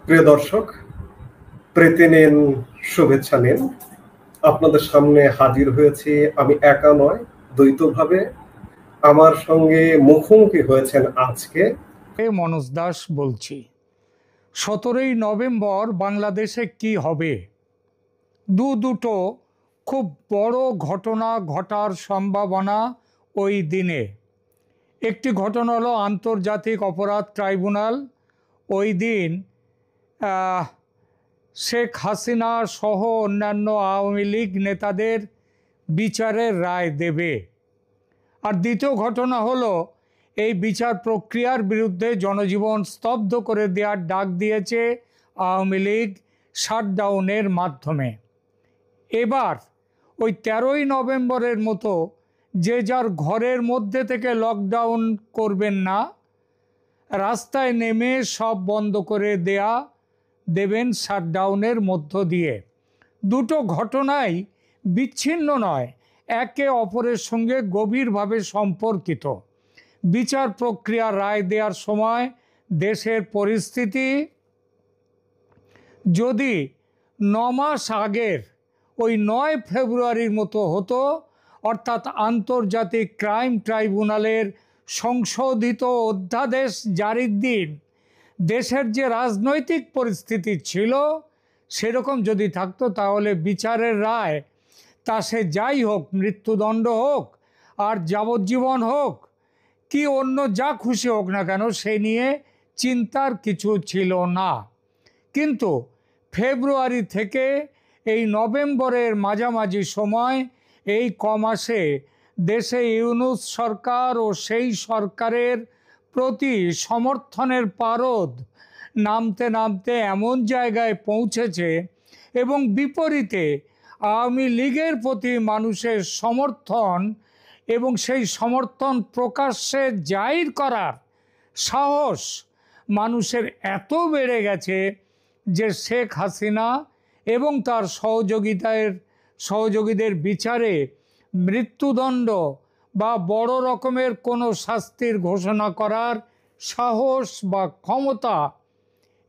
প্রিয় দর্শক, প্রীতি নিন, শুভেচ্ছা নিন। আপনাদের সামনে হাজির হয়েছি আমি একা নয়, দ্বৈতভাবে। আমার সঙ্গে মুখোমুখি হয়েছেন আজকে মনোজ দাস বলছি। 17ই নভেম্বর বাংলাদেশে কি হবে? দুটো খুব বড় ঘটনা ঘটার সম্ভাবনা ওই দিনে। একটি ঘটনা হলো আন্তর্জাতিক অপরাধ ট্রাইব্যুনাল ওই দিন শেখ হাসিনা সহ অন্যান্য আওয়ামী লীগ নেতাদের বিচারের রায় দেবে। আর দ্বিতীয় ঘটনা হলো এই বিচার প্রক্রিয়ার বিরুদ্ধে জনজীবন স্তব্ধ করে দেওয়ার ডাক দিয়েছে আওয়ামী লীগ শাটডাউনের মাধ্যমে। এবার ওই 13ই নভেম্বরের মতো যে যার ঘরের মধ্যে থেকে লকডাউন করবেন না, রাস্তায় নেমে সব বন্ধ করে দেবেন শাটডাউনের মধ্য দিয়ে। দুটো ঘটনাই বিচ্ছিন্ন নয়, একে অপরের সঙ্গে গভীরভাবে সম্পর্কিত। বিচার প্রক্রিয়া রায় দেওয়ার সময় দেশের পরিস্থিতি যদি 9 মাস আগের ওই 9 ফেব্রুয়ারির মতো হতো, অর্থাৎ আন্তর্জাতিক ক্রাইম ট্রাইব্যুনালের সংশোধিত অধ্যাদেশ জারির দিন দেশের যে রাজনৈতিক পরিস্থিতি ছিল সেরকম যদি থাকতো, তাহলে বিচারের রায় তা সে যাই হোক, মৃত্যুদণ্ড হোক আর যাবজ্জীবন হোক কি অন্য যা খুশি হোক না কেন, সে নিয়ে চিন্তার কিছু ছিল না। কিন্তু ফেব্রুয়ারি থেকে এই নভেম্বরের মাঝামাঝি সময়, এই কমাসে দেশে ইউনূস সরকার ও সেই সরকারের প্রতি সমর্থনের পারদ নামতে নামতে এমন জায়গায় পৌঁছেছে এবং বিপরীতে আওয়ামী লীগের প্রতি মানুষের সমর্থন এবং সেই সমর্থন প্রকাশ্যে জাহির করার সাহস মানুষের এত বেড়ে গেছে যে শেখ হাসিনা এবং তার সহযোগীদের বিচারে মৃত্যুদণ্ড বা বড় রকমের কোনো শাস্তির ঘোষণা করার সাহস বা ক্ষমতা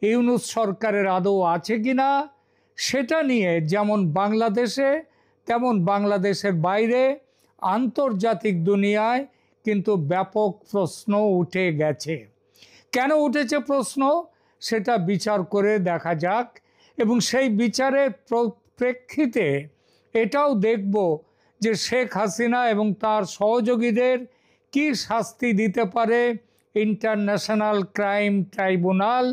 ইউনূস সরকারের আদৌ আছে কি না, সেটা নিয়ে যেমন বাংলাদেশে তেমন বাংলাদেশের বাইরে আন্তর্জাতিক দুনিয়ায় কিন্তু ব্যাপক প্রশ্ন উঠে গেছে। কেন উঠেছে প্রশ্ন, সেটা বিচার করে দেখা যাক এবং সেই বিচারের প্রেক্ষিতে এটাও দেখব যে শেখ হাসিনা এবং তার সহযোগীদের কি শাস্তি দিতে পারে ইন্টারন্যাশনাল ক্রাইম ট্রাইব্যুনাল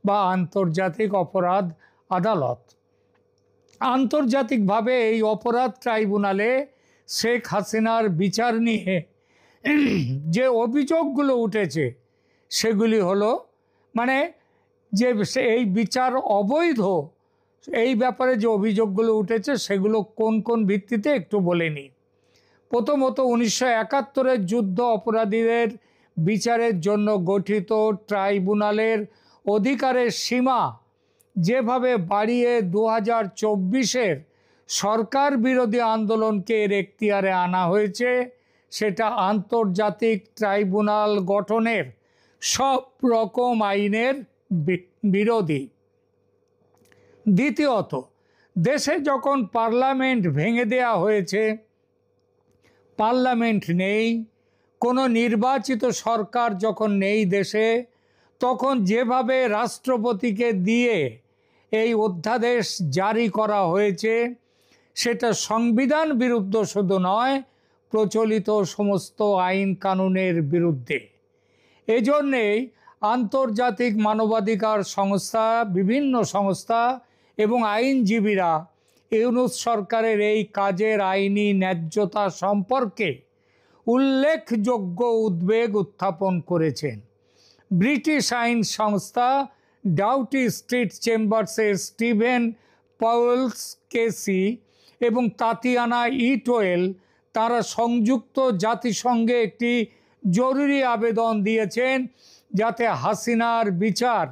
বা আন্তর্জাতিক অপরাধ আদালত। আন্তর্জাতিকভাবে এই অপরাধ ট্রাইব্যুনালে শেখ হাসিনার বিচার নিয়ে যে অভিযোগগুলো উঠেছে সেগুলি হলো, মানে যে এই বিচার অবৈধ, এই ব্যাপারে যে অভিযোগগুলো উঠেছে সেগুলো কোন কোন ভিত্তিতে একটু বলে নিই। প্রথমত 1971-এর যুদ্ধ অপরাধীদের বিচারের জন্য গঠিত ট্রাইব্যুনালের অধিকারের সীমা যেভাবে বাড়িয়ে 2024-এর সরকার বিরোধী আন্দোলনকে এর এখতিয়ারে আনা হয়েছে, সেটা আন্তর্জাতিক ট্রাইব্যুনাল গঠনের সব রকম আইনের বিরোধী। দ্বিতীয়ত, দেশে যখন পার্লামেন্ট ভেঙে দেওয়া হয়েছে, পার্লামেন্ট নেই, কোনো নির্বাচিত সরকার যখন নেই দেশে, তখন যেভাবে রাষ্ট্রপতিকে দিয়ে এই অধ্যাদেশ জারি করা হয়েছে সেটা সংবিধান বিরুদ্ধ শুধু নয়, প্রচলিত সমস্ত আইন কানুনের বিরুদ্ধে। এজন্যেই আন্তর্জাতিক মানবাধিকার সংস্থা, বিভিন্ন সংস্থা এবং আইনজীবীরা ইউনূস সরকারের এই কাজের আইনি ন্যায্যতা সম্পর্কে উল্লেখযোগ্য উদ্বেগ উত্থাপন করেছেন। ব্রিটিশ আইন সংস্থা ডাউটি স্ট্রিট চেম্বার্সের স্টিভেন পাওয়েলস কেসি এবং তাতিয়ানা ইটোয়েল, তারা সংযুক্ত জাতিসংঘে একটি জরুরি আবেদন দিয়েছেন যাতে হাসিনার বিচার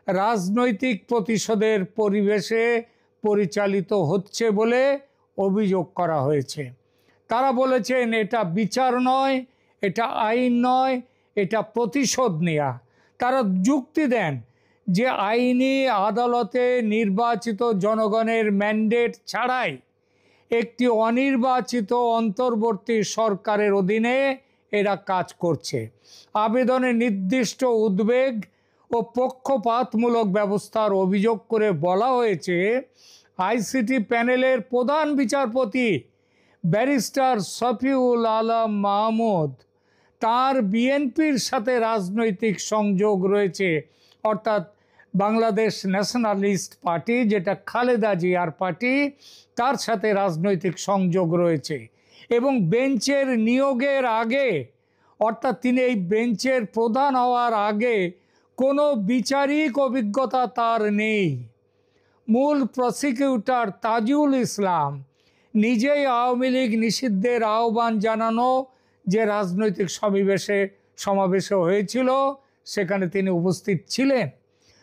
রাজনৈতিক প্রতিশোধের পরিবেশে পরিচালিত হচ্ছে বলে অভিযোগ করা হয়েছে। তারা বলেছেন এটা বিচার নয়, এটা আইন নয়, এটা প্রতিশোধ নেওয়া। তারা যুক্তি দেন যে আইনি আদালতে নির্বাচিত জনগণের ম্যান্ডেট ছাড়াই একটি অনির্বাচিত অন্তর্বর্তী সরকারের অধীনে এরা কাজ করছে। আবেদনে নির্দিষ্ট উদ্বেগ ও পক্ষপাতমূলক ব্যবস্থার অভিযোগ করে বলা হয়েছে, আইসিটি প্যানেলের প্রধান বিচারপতি ব্যারিস্টার শফিউল আলম মাহমুদ, তার বিএনপির সাথে রাজনৈতিক সংযোগ রয়েছে, অর্থাৎ বাংলাদেশ ন্যাশনালিস্ট পার্টি, যেটা খালেদা জিয়ার পার্টি, তার সাথে রাজনৈতিক সংযোগ রয়েছে। এবং বেঞ্চের নিয়োগের আগে, অর্থাৎ তিনি এই বেঞ্চের প্রধান হওয়ার আগে কোনো বিচারিক অভিজ্ঞতা তার নেই। মূল প্রসিকিউটর তাজুল ইসলাম নিজেই আওয়ামী লীগ নিষিদ্ধের আহ্বান জানানো যে রাজনৈতিক সমাবেশে হয়েছিল সেখানে তিনি উপস্থিত ছিলেন।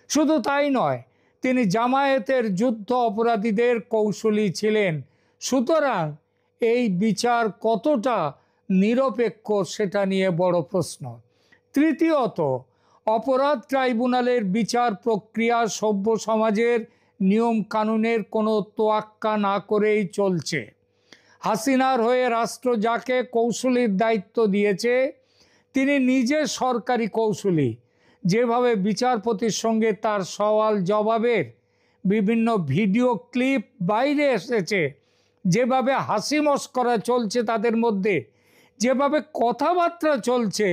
শুধু তাই নয়, তিনি জামায়াতের যুদ্ধ অপরাধীদের কৌশলী ছিলেন। সুতরাং এই বিচার কতটা নিরপেক্ষ সেটা নিয়ে বড় প্রশ্ন। তৃতীয়ত, অপরাধ ট্রাইব্যুনালের বিচার প্রক্রিয়া সভ্য সমাজের নিয়ম কানুনের কোনো তোয়াক্কা না করেই চলছে। হাসিনার হয়ে রাষ্ট্র যাকে কৌশলীর দায়িত্ব দিয়েছে তিনি নিজে সরকারি কৌশলী। যেভাবে বিচারপতির সঙ্গে তার সওয়াল জবাবের বিভিন্ন ভিডিও ক্লিপ বাইরে এসেছে, যেভাবে হাসি মশকরা চলছে তাদের মধ্যে, যেভাবে কথাবার্তা চলছে,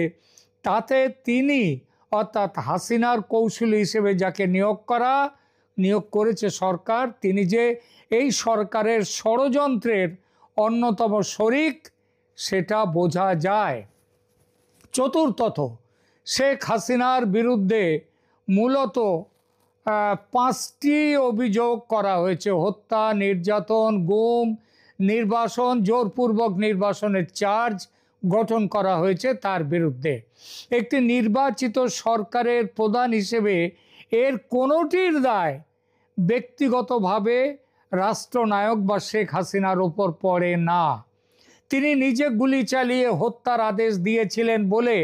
তাতে তিনি অর্থাৎ হাসিনার কৌশলী হিসেবে যাকে নিয়োগ করেছে সরকার, তিনি যে এই সরকারের ষড়যন্ত্রের অন্যতম শরিক সেটা বোঝা যায়। চতুর্থত, শেখ হাসিনার বিরুদ্ধে মূলত 5টি অভিযোগ করা হয়েছে: হত্যা, নির্যাতন, গুম, নির্বাসন, জোরপূর্বক নির্বাসনের চার্জ গঠন করা হয়েছে তার বিরুদ্ধে। একটি নির্বাচিত সরকারের প্রধান হিসেবে এর কোনোটির দায় ব্যক্তিগতভাবে রাষ্ট্রনায়ক বা শেখ হাসিনার ওপর পড়ে না। তিনি নিজে গুলি চালিয়ে হত্যার আদেশ দিয়েছিলেন বলে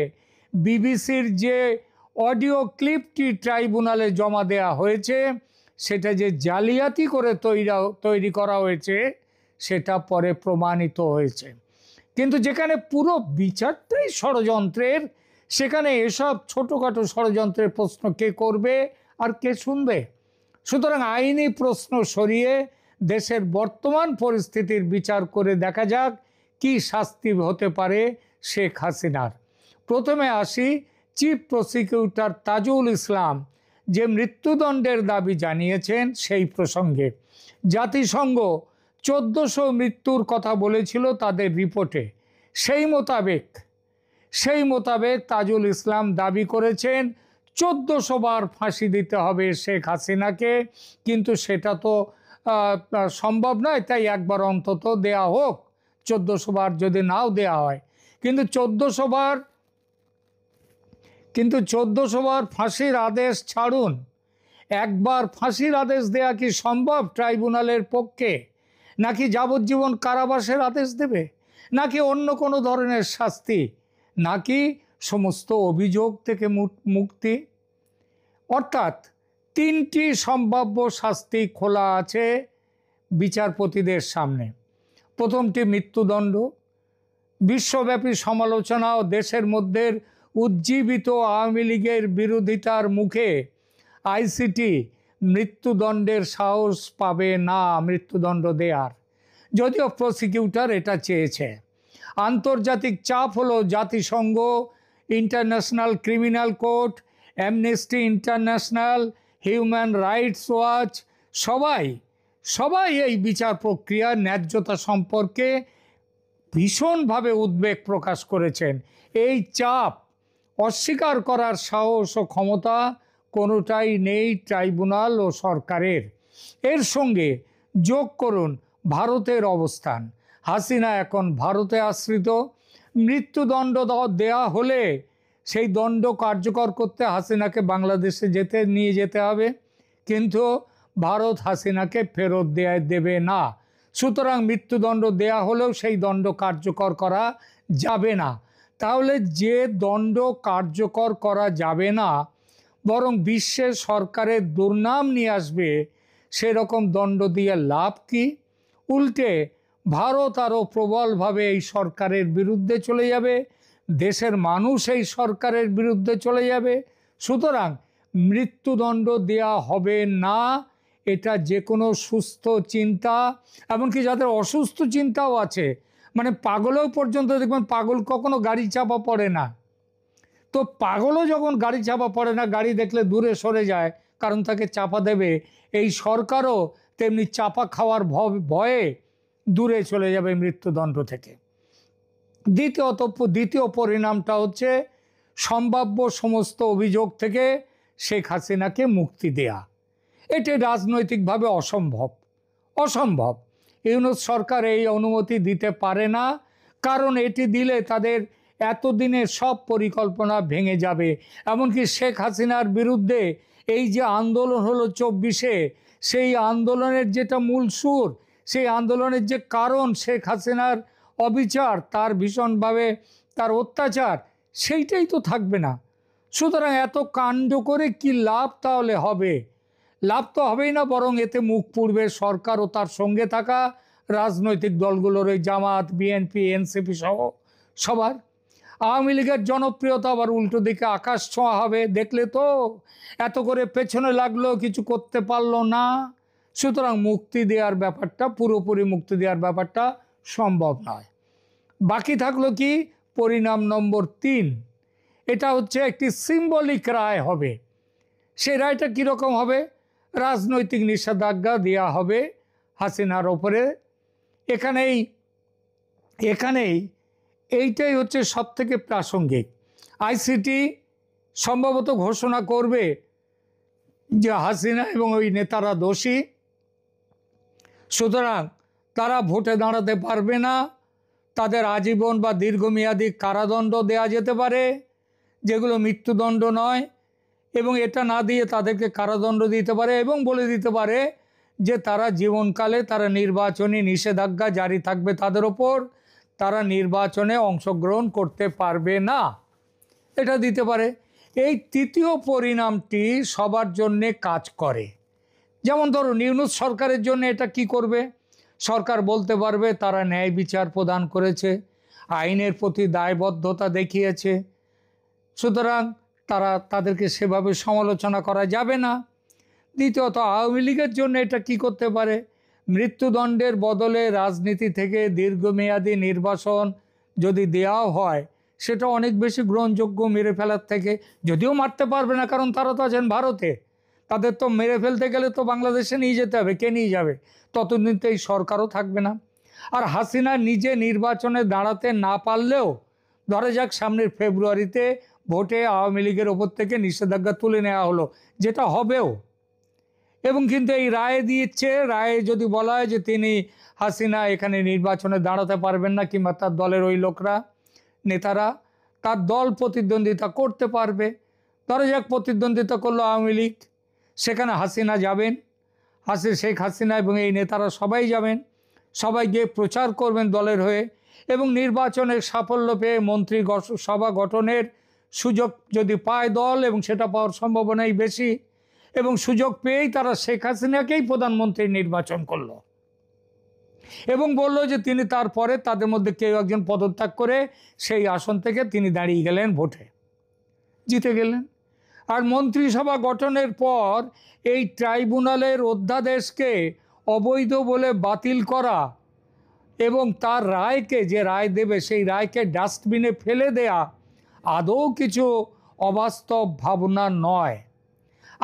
বিবিসির যে অডিও ক্লিপটি ট্রাইব্যুনালে জমা দেওয়া হয়েছে সেটা যে জালিয়াতি করে তৈরি করা হয়েছে সেটা পরে প্রমাণিত হয়েছে। কিন্তু যেখানে পুরো বিচারটাই ষড়যন্ত্রের, সেখানে এসব ছোটোখাটো ষড়যন্ত্রের প্রশ্ন কে করবে আর কে শুনবে? সুতরাং আইনি প্রশ্ন সরিয়ে দেশের বর্তমান পরিস্থিতির বিচার করে দেখা যাক কি শাস্তি হতে পারে শেখ হাসিনার। প্রথমে আসি চিফ প্রসিকিউটর তাজুল ইসলাম যে মৃত্যুদণ্ডের দাবি জানিয়েছেন সেই প্রসঙ্গে। জাতিসংঘ 1400 মৃত্যুর কথা বলেছিল তাদের রিপোর্টে। সেই মোতাবেক তাজুল ইসলাম দাবি করেছেন 1400 বার ফাঁসি দিতে হবে শেখ হাসিনাকে, কিন্তু সেটা তো সম্ভব নয়, তাই একবার অন্তত দেয়া হোক। 1400 বার যদি নাও দেয়া হয়, কিন্তু 1400 বার ফাঁসির আদেশ ছাড়ুন, একবার ফাঁসির আদেশ দেয়া কি সম্ভব ট্রাইব্যুনালের পক্ষে? নাকি যাবজ্জীবন কারাবাসের আদেশ দেবে, নাকি অন্য কোনো ধরনের শাস্তি, নাকি সমস্ত অভিযোগ থেকে মুক্তি? অর্থাৎ 3টি সম্ভাব্য শাস্তি খোলা আছে বিচারপতিদের সামনে। প্রথমটি মৃত্যুদণ্ড। বিশ্বব্যাপী সমালোচনা ও দেশের মধ্যে উজ্জীবিত আওয়ামী লীগের বিরোধিতার মুখে আইসিটি মৃত্যুদণ্ডের সাহস পাবে না মৃত্যুদণ্ড দেয়ার, যদিও প্রসিকিউটর এটা চেয়েছে। আন্তর্জাতিক চাপ হলো জাতিসংঘ, international criminal court, amnesty international, human rights watch, সবাই এই বিচার প্রক্রিয়ার ন্যায্যতা সম্পর্কে ভীষণভাবে উদ্বেগ প্রকাশ করেছেন। এই চাপ অস্বীকার করার সাহস ও ক্ষমতা কোনোটাই নেই ট্রাইব্যুনাল ও সরকারের। এর সঙ্গে যোগ করুন ভারতের অবস্থান। হাসিনা এখন ভারতে আশ্রিত। মৃত্যুদণ্ড দেয়া হলে সেই দণ্ড কার্যকর করতে হাসিনাকে বাংলাদেশে নিয়ে যেতে হবে, কিন্তু ভারত হাসিনাকে ফেরত দেবে না। সুতরাং মৃত্যুদণ্ড দেয়া হলেও সেই দণ্ড কার্যকর করা যাবে না। তাহলে যে দণ্ড কার্যকর করা যাবে না, বরং বিশ্বে সরকারের দুর্নাম নিয়ে আসবে, সেরকম দণ্ড দিয়ে লাভ কি? উল্টে ভারত আরও প্রবলভাবে এই সরকারের বিরুদ্ধে চলে যাবে, দেশের মানুষ এই সরকারের বিরুদ্ধে চলে যাবে। সুতরাং মৃত্যুদণ্ড দেয়া হবে না, এটা যে কোনো সুস্থ চিন্তা, এমনকি যাদের অসুস্থ চিন্তাও আছে, মানে পাগলেও পর্যন্ত দেখবেন পাগল কখনো গাড়ি চাপা পড়ে না, তো পাগলও যখন গাড়ি চাপা পড়ে না, গাড়ি দেখলে দূরে সরে যায় কারণ তাকে চাপা দেবে, এই সরকারও তেমনি চাপা খাওয়ার ভয়ে দূরে চলে যাবে মৃত্যুদণ্ড থেকে। দ্বিতীয় পরিণামটা হচ্ছে সম্ভাব্য সমস্ত অভিযোগ থেকে শেখ হাসিনাকে মুক্তি দেয়া। এটি রাজনৈতিকভাবে অসম্ভব। ইউনূস সরকার এই অনুমতি দিতে পারে না, কারণ এটি দিলে তাদের এতদিনের সব পরিকল্পনা ভেঙে যাবে। এমনকি শেখ হাসিনার বিরুদ্ধে এই যে আন্দোলন হলো 24-এ, সেই আন্দোলনের যেটা মূল সুর, সেই আন্দোলনের যে কারণ শেখ হাসিনার অবিচার, তার ভীষণভাবে তার অত্যাচার, সেইটাই তো থাকবে না। সুতরাং এত কাণ্ড করে কি লাভ তাহলে হবে? লাভ তো হবেই না, বরং এতে মুখ পুড়বে সরকার ও তার সঙ্গে থাকা রাজনৈতিক দলগুলোর, ওই জামাত, বিএনপি, এনসিপি সহ সবার। আওয়ামী লীগের জনপ্রিয়তা আবার উল্টো দিকে আকাশ ছোঁয়া হবে। দেখলে তো, এত করে পেছনে লাগলো, কিছু করতে পারলো না। সুতরাং পুরোপুরি মুক্তি দেওয়ার ব্যাপারটা সম্ভব নয়। বাকি থাকলো কি? পরিণাম নম্বর 3। এটা হচ্ছে একটি সিম্বলিক রায় হবে। সেই রায়টা কীরকম হবে? রাজনৈতিক নিষেধাজ্ঞা দেওয়া হবে হাসিনার ওপরে। এখানেই এইটাই হচ্ছে সবথেকে প্রাসঙ্গিক। আইসিটি সম্ভবত ঘোষণা করবে যে হাসিনা এবং ওই নেতারা দোষী, সুতরাং তারা ভোটে দাঁড়াতে পারবে না, তাদের আজীবন বা দীর্ঘমেয়াদী কারাদণ্ড দেয়া যেতে পারে, যেগুলো মৃত্যুদণ্ড নয়, এবং এটা না দিয়ে তাদেরকে কারাদণ্ড দিতে পারে এবং বলে দিতে পারে যে তারা জীবনকালে তারা নির্বাচনী নিষেধাজ্ঞা জারি থাকবে তাদের ওপর, তারা নির্বাচনে অংশগ্রহণ করতে পারবে না, এটা দিতে পারে। এই তৃতীয় পরিণামটি সবার জন্যে কাজ করে। যেমন ধরুন, ইউনূস সরকারের জন্য এটা কি করবে? সরকার বলতে পারবে তারা ন্যায় বিচার প্রদান করেছে, আইনের প্রতি দায়বদ্ধতা দেখিয়েছে, সুতরাং তাদেরকে সেভাবে সমালোচনা করা যাবে না। দ্বিতীয়ত, আওয়ামী লীগের জন্য এটা কি করতে পারে? মৃত্যুদণ্ডের বদলে রাজনীতি থেকে দীর্ঘমেয়াদী নির্বাসন যদি দেওয়াও হয়, সেটা অনেক বেশি গ্রহণযোগ্য মেরে ফেলার থেকে। যদিও মারতে পারবে না, কারণ তারা তো আছেন ভারতে, তাদের তো মেরে ফেলতে গেলে তো বাংলাদেশে নিয়ে যেতে হবে, কে নিয়ে যাবে? ততদিন তো এই সরকারও থাকবে না। আর হাসিনা নিজে নির্বাচনে দাঁড়াতে না পারলেও, ধরা যাক সামনের ফেব্রুয়ারিতে ভোটে আওয়ামী লীগের ওপর থেকে নিষেধাজ্ঞা তুলে নেওয়া হলো, যেটা হবেও, এবং কিন্তু এই রায়ে রায়ে যদি বলা হয় যে হাসিনা এখানে নির্বাচনে দাঁড়াতে পারবেন না, কিংবা তার দলের ওই লোকরা, নেতারা, তার দল প্রতিদ্বন্দ্বিতা করতে পারবে। ধরা যাক প্রতিদ্বন্দ্বিতা করলো আওয়ামী লীগ, সেখানে হাসিনা যাবেন, শেখ হাসিনা এবং এই নেতারা সবাই যাবেন, সবাই গিয়ে প্রচার করবেন দলের হয়ে, এবং নির্বাচনের সাফল্য পেয়ে মন্ত্রী সভা গঠনের সুযোগ যদি পায় দল, এবং সেটা পাওয়ার সম্ভাবনাই বেশি, এবং সুযোগ পেয়েই তারা শেখ হাসিনাকেই প্রধানমন্ত্রী নির্বাচন করলো এবং বলল যে তিনি তারপরে তাদের মধ্যে কেউ একজন পদত্যাগ করে সেই আসন থেকে তিনি দাঁড়িয়ে গেলেন, ভোটে জিতে গেলেন। আর মন্ত্রিসভা গঠনের পর এই ট্রাইব্যুনালের অধ্যাদেশকে অবৈধ বলে বাতিল করা এবং তার রায়কে, যে রায় দেবে সেই রায়কে ডাস্টবিনে ফেলে দেয়া আদৌ কিছু অবাস্তব ভাবনা নয়।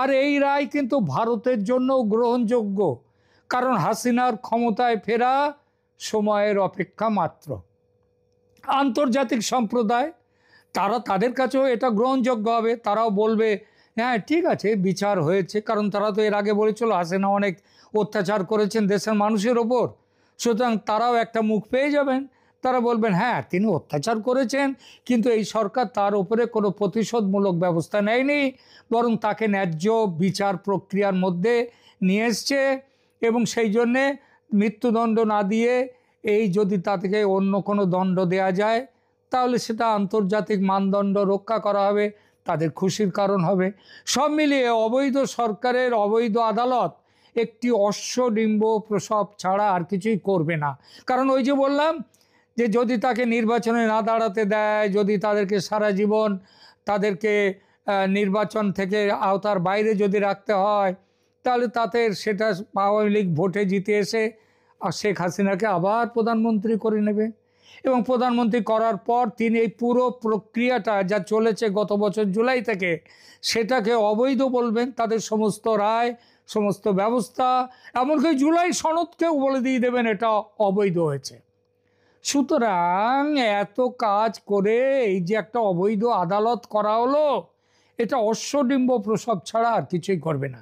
আর এই রায় কিন্তু ভারতের জন্যও গ্রহণযোগ্য, কারণ হাসিনার ক্ষমতায় ফেরা সময়ের অপেক্ষা মাত্র। আন্তর্জাতিক সম্প্রদায় তাদের কাছেও এটা গ্রহণযোগ্য হবে, তারাও বলবে হ্যাঁ ঠিক আছে, বিচার হয়েছে, কারণ তারা তো এর আগে বলেছিল হাসিনা অনেক অত্যাচার করেছেন দেশের মানুষের ওপর, সুতরাং তারাও একটা মুখ পেয়ে যাবেন, তারা বলবেন হ্যাঁ তিনি অত্যাচার করেছেন, কিন্তু এই সরকার তার উপরে কোনো প্রতিশোধমূলক ব্যবস্থা নেয়নি, বরং তাকে ন্যায্য বিচার প্রক্রিয়ার মধ্যে নিয়ে এসছে, এবং সেই জন্যে মৃত্যুদণ্ড না দিয়ে যদি তাদেরকে অন্য কোনো দণ্ড দেয়া যায়, তাহলে সেটা আন্তর্জাতিক মানদণ্ড রক্ষা করা হবে, তাদের খুশির কারণ হবে। সব মিলিয়ে অবৈধ সরকারের অবৈধ আদালত একটি অশ্বডিম্ব প্রসব ছাড়া আর কিছুই করবে না। কারণ ওই যে বললাম যে যদি তাকে নির্বাচনে না দাঁড়াতে দেয়, যদি তাদেরকে সারা জীবন তাদেরকে নির্বাচন থেকে আওতার বাইরে যদি রাখতে হয়, তাহলে তাদের সেটা আওয়ামী লীগ ভোটে জিতে এসে শেখ হাসিনাকে আবার প্রধানমন্ত্রী করে নেবে। এবং প্রধানমন্ত্রী করার পর তিনি এই পুরো প্রক্রিয়াটা যা চলেছে গত বছর জুলাই থেকে, সেটাকে অবৈধ বলবেন। তাদের সমস্ত রায়, সমস্ত ব্যবস্থা, এমনকি জুলাই সনদকেও বলে দিয়ে দেবেন এটা অবৈধ হয়েছে। সুতরাং এত কাজ করে এই যে একটা অবৈধ আদালত করা হলো, এটা অশ্বডিম্ব প্রসব ছাড়া আর কিছুই করবে না।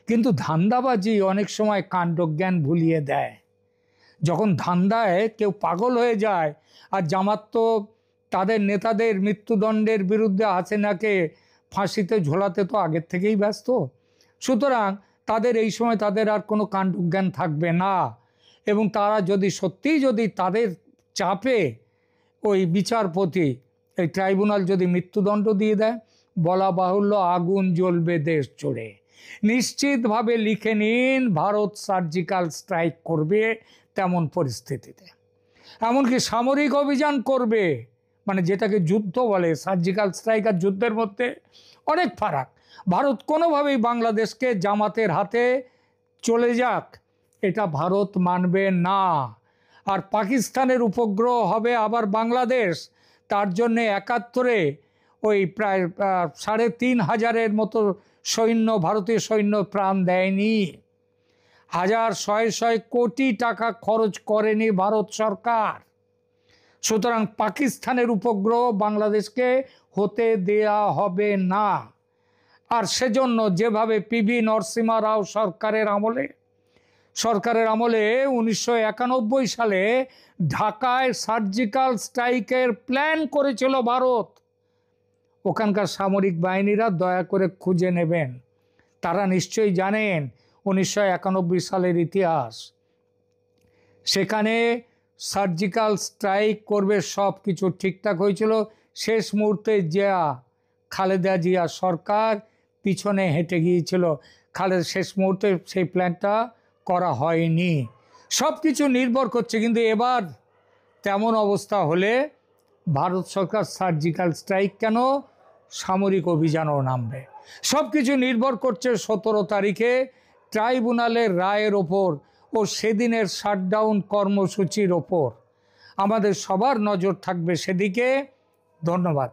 কিন্তু ধান্দাবাজি অনেক সময় কাণ্ডজ্ঞান ভুলিয়ে দেয়। যখন ধান্দায় কেউ পাগল হয়ে যায়, আর জামাত তো তাদের নেতাদের মৃত্যুদণ্ডের বিরুদ্ধে হাসিনাকে ফাঁসিতে ঝোলাতে তো আগের থেকেই ব্যস্ত। সুতরাং তাদের এই সময় তাদের আর কোনো কাণ্ডজ্ঞান থাকবে না। এবং তারা যদি তাদের চাপে ওই বিচারপতি, এই ট্রাইব্যুনাল যদি মৃত্যুদণ্ড দিয়ে দেয়, বলা বাহুল্য আগুন জ্বলবে দেশ জুড়ে। নিশ্চিতভাবে লিখে নিন, ভারত সার্জিক্যাল স্ট্রাইক করবে তেমন পরিস্থিতিতে। এমনকি সামরিক অভিযান করবে, মানে যেটাকে যুদ্ধ বলে। সার্জিক্যাল স্ট্রাইক আর যুদ্ধের মধ্যে অনেক ফারাক। ভারত কোনোভাবেই বাংলাদেশকে জামাতের হাতে চলে যাক, এটা ভারত মানবে না। আর পাকিস্তানের উপগ্রহ হবে আবার বাংলাদেশ, তার জন্যে ৭১-এ ওই প্রায় ৩,৫০০-এর মতো সৈন্য, ভারতীয় সৈন্য প্রাণ দেয়নি। শয়ে কোটি টাকা খরচ করেনি ভারত সরকার। সুতরাং পাকিস্তানের উপগ্রহ বাংলাদেশকে হতে দেয়া হবে না। আর সেজন্য যেভাবে পিভি নরসিমা রাও সরকারের আমলে ১৯৯১ সালে ঢাকায় সার্জিক্যাল স্ট্রাইকের প্ল্যান করেছিল ভারত, ওখানকার সামরিক বাহিনীরা দয়া করে খুঁজে নেবেন। তারা নিশ্চয়ই জানেন ১৯৯১ সালের ইতিহাস। সেখানে সার্জিক্যাল স্ট্রাইক করবে, সব কিছু ঠিকঠাক হয়েছিল। শেষ মুহূর্তে খালেদা জিয়া সরকার পিছনে হেঁটে গিয়েছিল। শেষ মুহূর্তে সেই প্ল্যানটা করা হয়নি। সব কিছু নির্ভর করছে। কিন্তু এবার তেমন অবস্থা হলে ভারত সরকার সার্জিক্যাল স্ট্রাইক কেন, সামরিক অভিযানও নামবে। সব কিছু নির্ভর করছে ১৭ তারিখে ট্রাইব্যুনালের রায়ের ওপর ও সেদিনের শাটডাউন কর্মসূচির ওপর। আমাদের সবার নজর থাকবে সেদিকে। ধন্যবাদ।